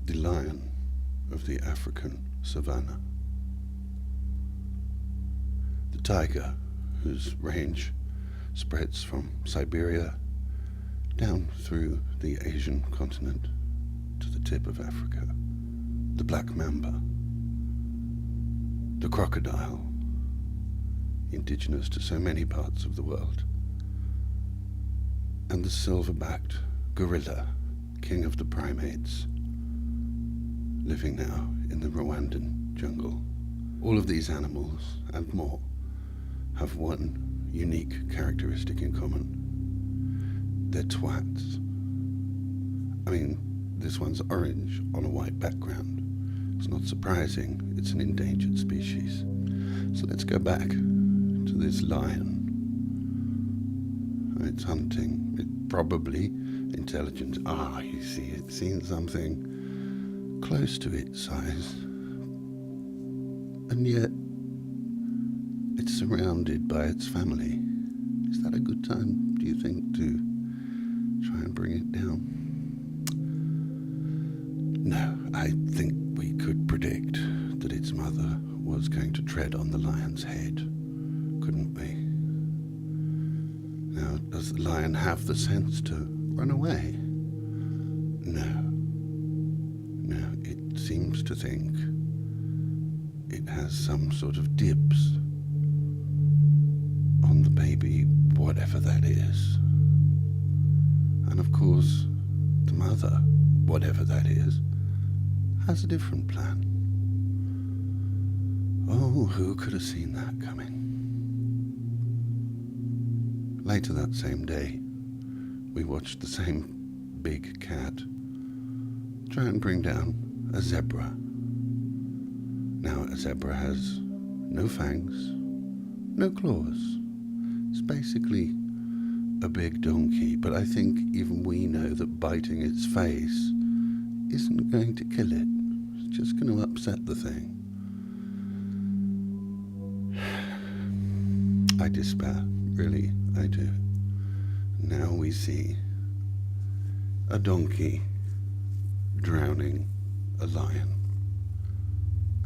the lion of the African savannah. The tiger, whose range spreads from Siberia down through the Asian continent to the tip of Africa. The black mamba. The crocodile, indigenous to so many parts of the world. And the silver-backed gorilla, king of the primates, living now in the Rwandan jungle. All of these animals, and more, have one unique characteristic in common. They're twats. I mean, this one's orange on a white background. It's not surprising, it's an endangered species. So let's go back to this lion. It's hunting. It's probably intelligent. You see, it's seen something close to its size. And yet, it's surrounded by its family. Is that a good time, do you think, to try and bring it down? No, I think we could predict that its mother was going to tread on the lion's head, couldn't we? Now, does the lion have the sense to run away? No, it seems to think it has some sort of dibs on the baby, whatever that is. And of course, the mother, whatever that is, has a different plan. Oh, who could have seen that coming? Later that same day, we watched the same big cat try and bring down a zebra. Now, a zebra has no fangs, no claws. It's basically a big donkey, but I think even we know that biting its face isn't going to kill it. It's just going to upset the thing. I despair, really, I do. Now we see a donkey drowning a lion.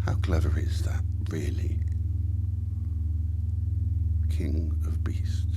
How clever is that, really? King of beasts.